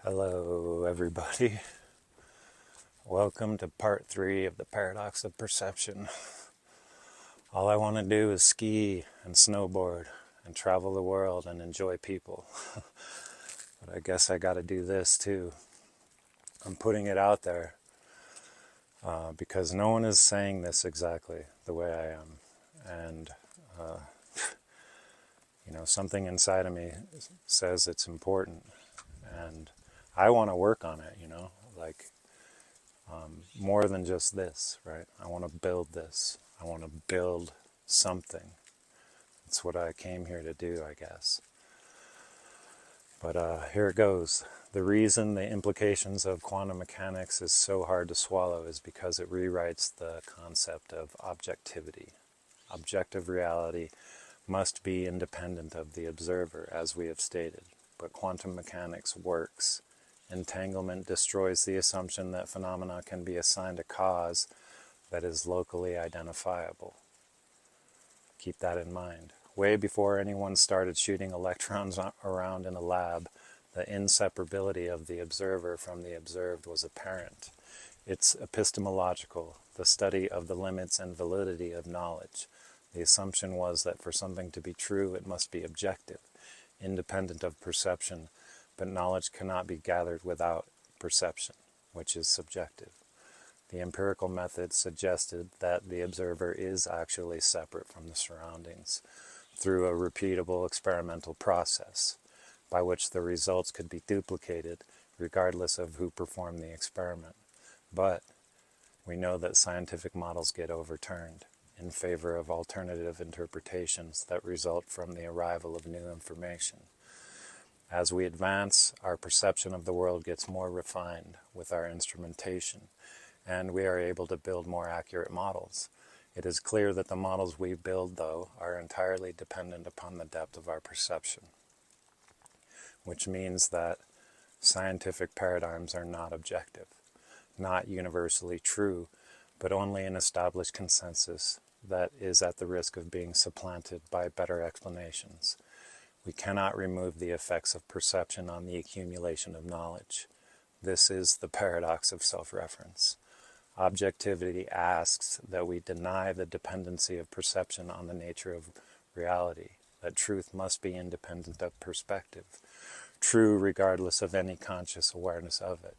Hello, everybody. Welcome to part 3 of the paradox of perception. All I want to do is ski and snowboard and travel the world and enjoy people. But I guess I got to do this too. I'm putting it out there because no one is saying this exactly the way I am. And, something inside of me says it's important. And I want to work on it, more than just this, right? I want to build this. I want to build something. That's what I came here to do, I guess. But here it goes. The reason the implications of quantum mechanics is so hard to swallow is because it rewrites the concept of objectivity. Objective reality must be independent of the observer, as we have stated. But quantum mechanics works. Entanglement destroys the assumption that phenomena can be assigned a cause that is locally identifiable. Keep that in mind. Way before anyone started shooting electrons around in a lab, the inseparability of the observer from the observed was apparent. It's epistemological, the study of the limits and validity of knowledge. The assumption was that for something to be true, it must be objective, independent of perception, but knowledge cannot be gathered without perception, which is subjective. The empirical method suggested that the observer is actually separate from the surroundings through a repeatable experimental process, by which the results could be duplicated regardless of who performed the experiment. But we know that scientific models get overturned in favor of alternative interpretations that result from the arrival of new information. As we advance, our perception of the world gets more refined with our instrumentation, and we are able to build more accurate models. It is clear that the models we build, though, are entirely dependent upon the depth of our perception, which means that scientific paradigms are not objective, not universally true, but only an established consensus that is at the risk of being supplanted by better explanations. We cannot remove the effects of perception on the accumulation of knowledge. This is the paradox of self-reference. Objectivity asks that we deny the dependency of perception on the nature of reality, that truth must be independent of perspective, true regardless of any conscious awareness of it.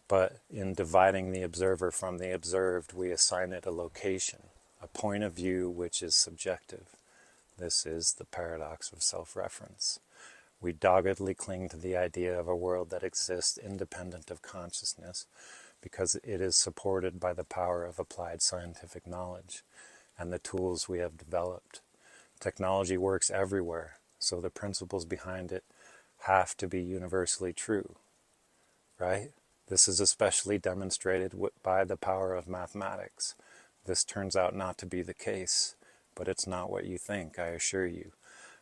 But in dividing the observer from the observed, we assign it a location, a point of view which is subjective. This is the paradox of self-reference. We doggedly cling to the idea of a world that exists independent of consciousness because it is supported by the power of applied scientific knowledge and the tools we have developed. Technology works everywhere, so the principles behind it have to be universally true, right? This is especially demonstrated by the power of mathematics. This turns out not to be the case, but it's not what you think, I assure you.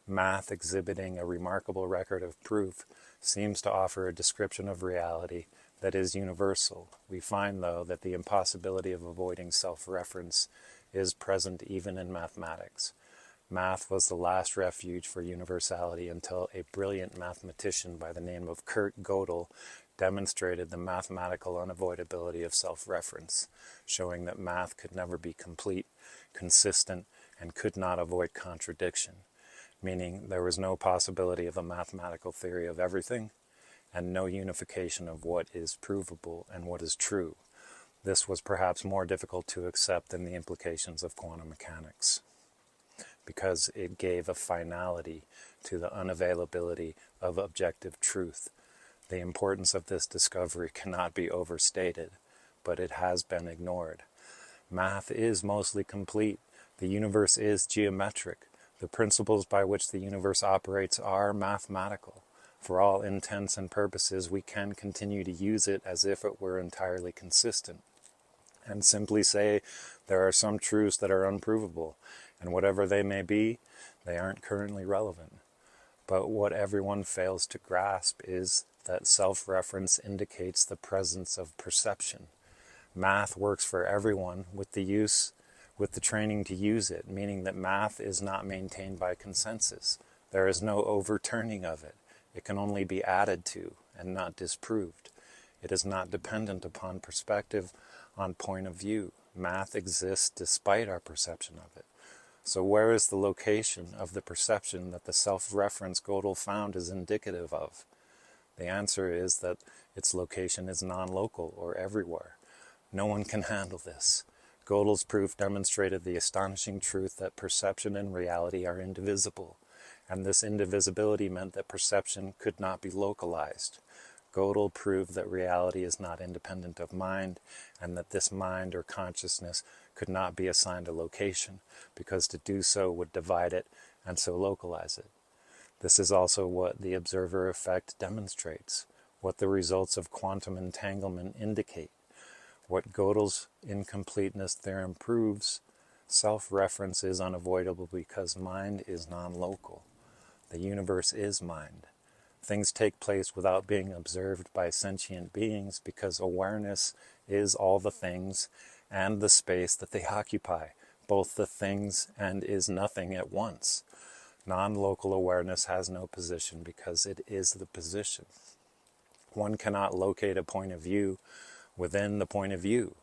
Math, exhibiting a remarkable record of proof, seems to offer a description of reality that is universal. We find, though, that the impossibility of avoiding self-reference is present even in mathematics. Math was the last refuge for universality until a brilliant mathematician by the name of Kurt Gödel demonstrated the mathematical unavoidability of self-reference, showing that math could never be complete, consistent, and could not avoid contradiction, meaning there was no possibility of a mathematical theory of everything, and no unification of what is provable and what is true. This was perhaps more difficult to accept than the implications of quantum mechanics, because it gave a finality to the unavailability of objective truth. The importance of this discovery cannot be overstated, but it has been ignored. Math is mostly complete. The universe is geometric. The principles by which the universe operates are mathematical. For all intents and purposes, we can continue to use it as if it were entirely consistent, and simply say there are some truths that are unprovable, and whatever they may be, they aren't currently relevant. But what everyone fails to grasp is that self-reference indicates the presence of perception. Math works for everyone with the training to use it, meaning that math is not maintained by consensus. There is no overturning of it. It can only be added to, and not disproved. It is not dependent upon perspective, on point of view. Math exists despite our perception of it. So where is the location of the perception that the self-reference Gödel found is indicative of? The answer is that its location is non-local, or everywhere. No one can handle this. Gödel's proof demonstrated the astonishing truth that perception and reality are indivisible, and this indivisibility meant that perception could not be localized. Gödel proved that reality is not independent of mind, and that this mind or consciousness could not be assigned a location, because to do so would divide it and so localize it. This is also what the observer effect demonstrates, what the results of quantum entanglement indicate. What Gödel's incompleteness theorem proves, self-reference is unavoidable because mind is non-local. The universe is mind. Things take place without being observed by sentient beings because awareness is all the things and the space that they occupy, both the things and is nothing at once. Non-local awareness has no position because it is the position. One cannot locate a point of view within the point of view.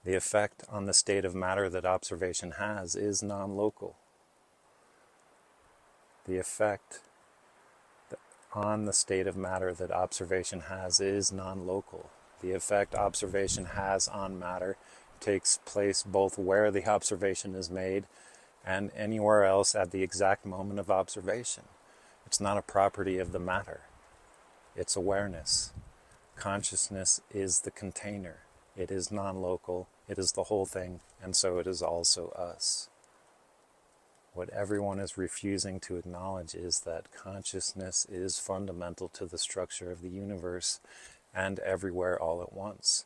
The effect on the state of matter that observation has is non-local. The effect on the state of matter that observation has is non-local. The effect observation has on matter takes place both where the observation is made and anywhere else at the exact moment of observation. It's not a property of the matter. It's awareness. Consciousness is the container. It is non-local. It is the whole thing, and so it is also us. What everyone is refusing to acknowledge is that consciousness is fundamental to the structure of the universe and everywhere all at once.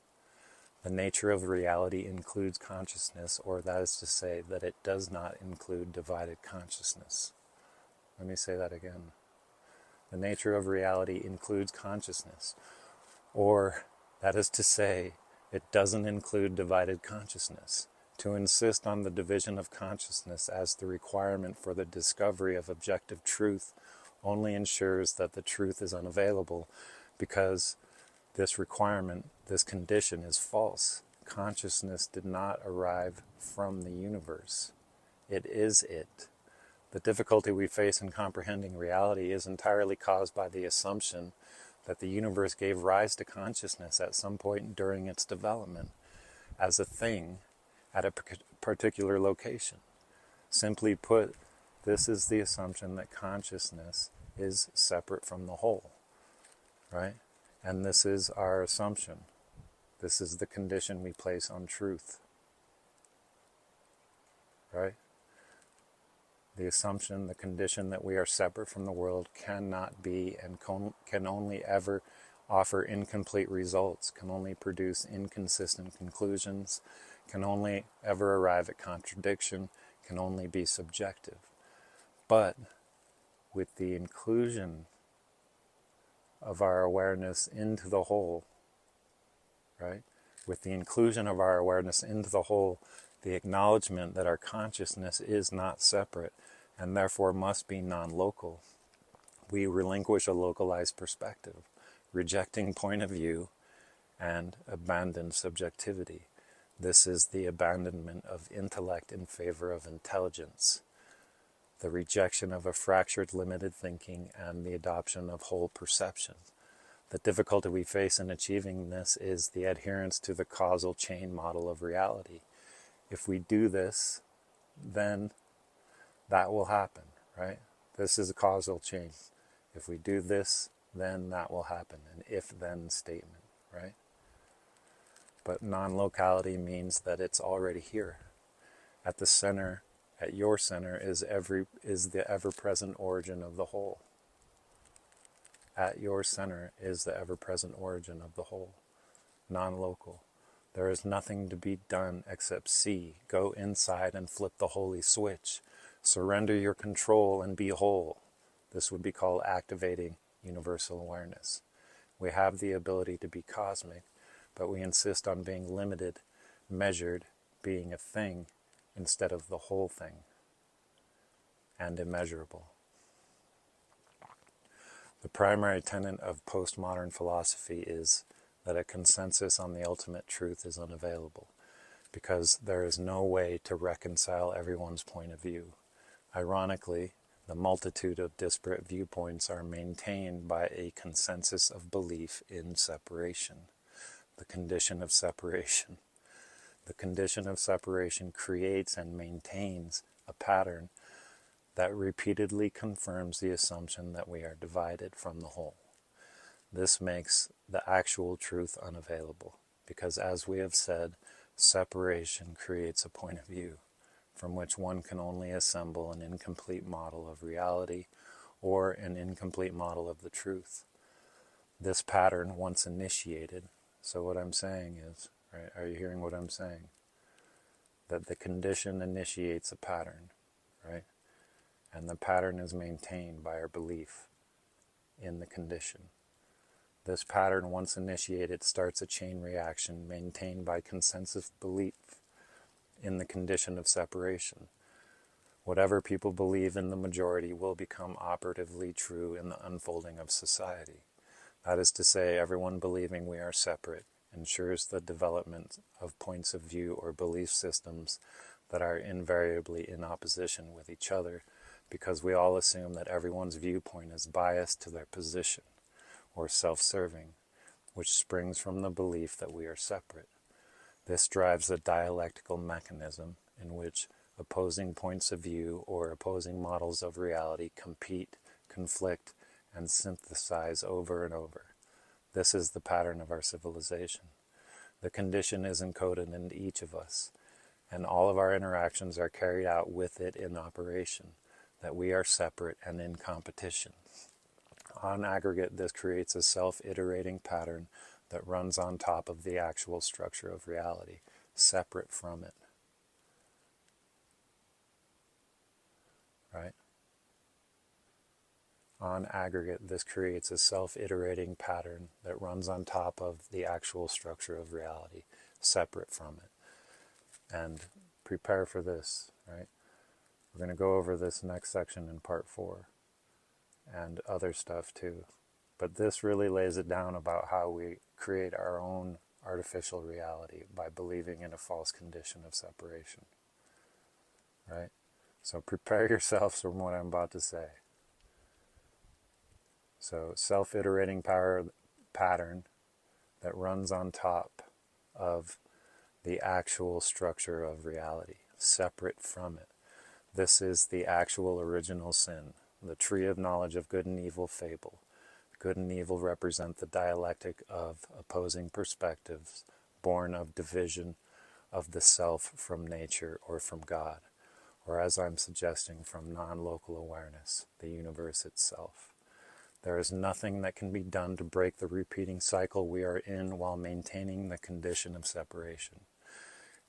The nature of reality includes consciousness, or that is to say that it does not include divided consciousness. Let me say that again. The nature of reality includes consciousness, or that is to say it doesn't include divided consciousness. To insist on the division of consciousness as the requirement for the discovery of objective truth only ensures that the truth is unavailable, because this requirement, this condition, is false. Consciousness did not arrive from the universe. It is it. The difficulty we face in comprehending reality is entirely caused by the assumption that the universe gave rise to consciousness at some point during its development as a thing at a particular location. Simply put, this is the assumption that consciousness is separate from the whole, right? And this is our assumption. This is the condition we place on truth, right? The assumption, the condition that we are separate from the world cannot be and can only ever offer incomplete results, can only produce inconsistent conclusions, can only ever arrive at contradiction, can only be subjective. But with the inclusion of our awareness into the whole, right? With the inclusion of our awareness into the whole, the acknowledgement that our consciousness is not separate and therefore must be non-local, we relinquish a localized perspective, rejecting point of view and abandon subjectivity. This is the abandonment of intellect in favor of intelligence, the rejection of a fractured limited thinking and the adoption of whole perception. The difficulty we face in achieving this is the adherence to the causal chain model of reality. If we do this, then that will happen, right? This is a causal chain. If we do this, then that will happen. An if-then statement, right? But non-locality means that it's already here. At the center, at your center, is the ever-present origin of the whole. At your center is the ever-present origin of the whole, non-local. There is nothing to be done except see, go inside and flip the holy switch. Surrender your control and be whole. This would be called activating universal awareness. We have the ability to be cosmic, but we insist on being limited, measured, being a thing, instead of the whole thing, and immeasurable. The primary tenet of postmodern philosophy is that a consensus on the ultimate truth is unavailable, because there is no way to reconcile everyone's point of view. Ironically, the multitude of disparate viewpoints are maintained by a consensus of belief in separation, the condition of separation. The condition of separation creates and maintains a pattern that repeatedly confirms the assumption that we are divided from the whole. This makes the actual truth unavailable, because as we have said, separation creates a point of view from which one can only assemble an incomplete model of reality or an incomplete model of the truth. This pattern, once initiated, so what I'm saying is, right, are you hearing what I'm saying? That the condition initiates a pattern, right? And the pattern is maintained by our belief in the condition. This pattern, once initiated, starts a chain reaction maintained by consensus belief in the condition of separation. Whatever people believe in the majority will become operatively true in the unfolding of society. That is to say, everyone believing we are separate ensures the development of points of view or belief systems that are invariably in opposition with each other, because we all assume that everyone's viewpoint is biased to their position, or self-serving, which springs from the belief that we are separate. This drives a dialectical mechanism in which opposing points of view or opposing models of reality compete, conflict, and synthesize over and over. This is the pattern of our civilization. The condition is encoded in each of us, and all of our interactions are carried out with it in operation, that we are separate and in competition. On aggregate, this creates a self-iterating pattern that runs on top of the actual structure of reality, separate from it. Right? On aggregate, this creates a self-iterating pattern that runs on top of the actual structure of reality, separate from it. And prepare for this, right? We're going to go over this next section in part 4 and other stuff too. But this really lays it down about how we create our own artificial reality by believing in a false condition of separation. Right? So prepare yourselves from what I'm about to say. So self-iterating pattern that runs on top of the actual structure of reality, separate from it. This is the actual original sin, the tree of knowledge of good and evil fable. Good and evil represent the dialectic of opposing perspectives, born of division of the self from nature or from God, or as I'm suggesting, from non-local awareness, the universe itself. There is nothing that can be done to break the repeating cycle we are in while maintaining the condition of separation.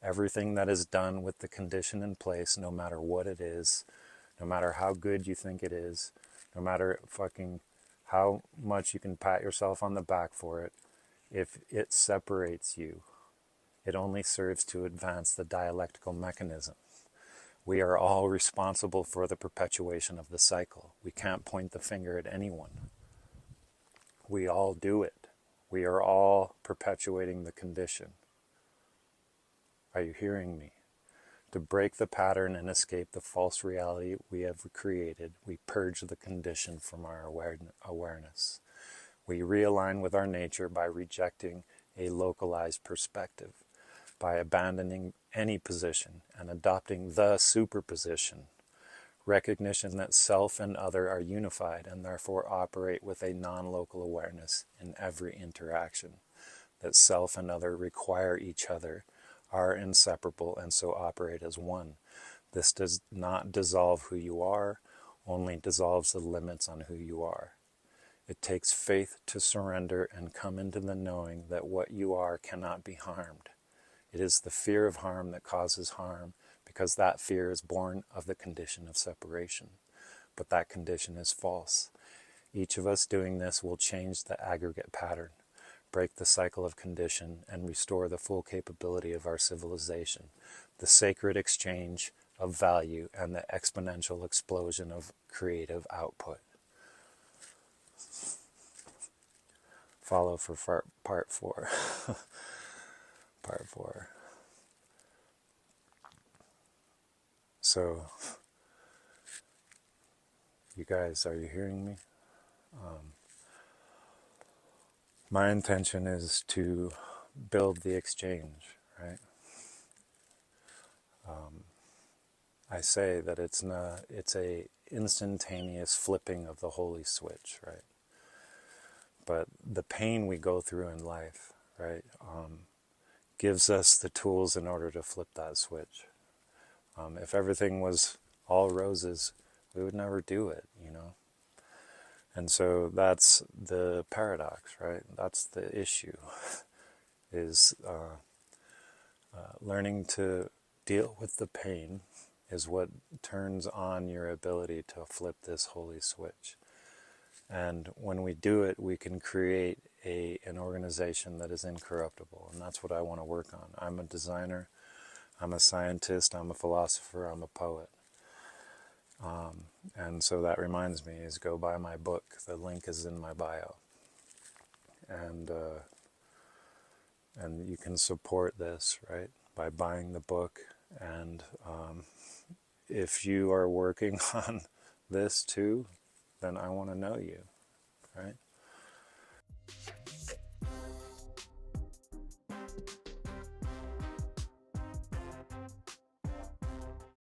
Everything that is done with the condition in place, no matter what it is, no matter how good you think it is, no matter how much you can pat yourself on the back for it, if it separates you, it only serves to advance the dialectical mechanism. We are all responsible for the perpetuation of the cycle. We can't point the finger at anyone. We all do it. We are all perpetuating the condition. Are you hearing me? To break the pattern and escape the false reality we have created, we purge the condition from our awareness. We realign with our nature by rejecting a localized perspective, by abandoning any position and adopting the superposition, recognition that self and other are unified and therefore operate with a non-local awareness in every interaction, that self and other require each other, are inseparable, and so operate as one. This does not dissolve who you are, only dissolves the limits on who you are. It takes faith to surrender and come into the knowing that what you are cannot be harmed. It is the fear of harm that causes harm, because that fear is born of the condition of separation. But that condition is false. Each of us doing this will change the aggregate pattern, break the cycle of condition, and restore the full capability of our civilization, the sacred exchange of value and the exponential explosion of creative output. Follow for part 4. Part 4. So, you guys, are you hearing me? My intention is to build the exchange, right? I say that it's a instantaneous flipping of the holy switch, right? But the pain we go through in life, right, gives us the tools in order to flip that switch. If everything was all roses, we would never do it, you know? And so that's the paradox, right? That's the issue, is learning to deal with the pain is what turns on your ability to flip this holy switch. And when we do it, we can create an organization that is incorruptible. And that's what I want to work on. I'm a designer, I'm a scientist, I'm a philosopher, I'm a poet. And so that reminds me is go buy my book. The link is in my bio. And you can support this, right, by buying the book. And if you are working on this too, then I want to know you, right?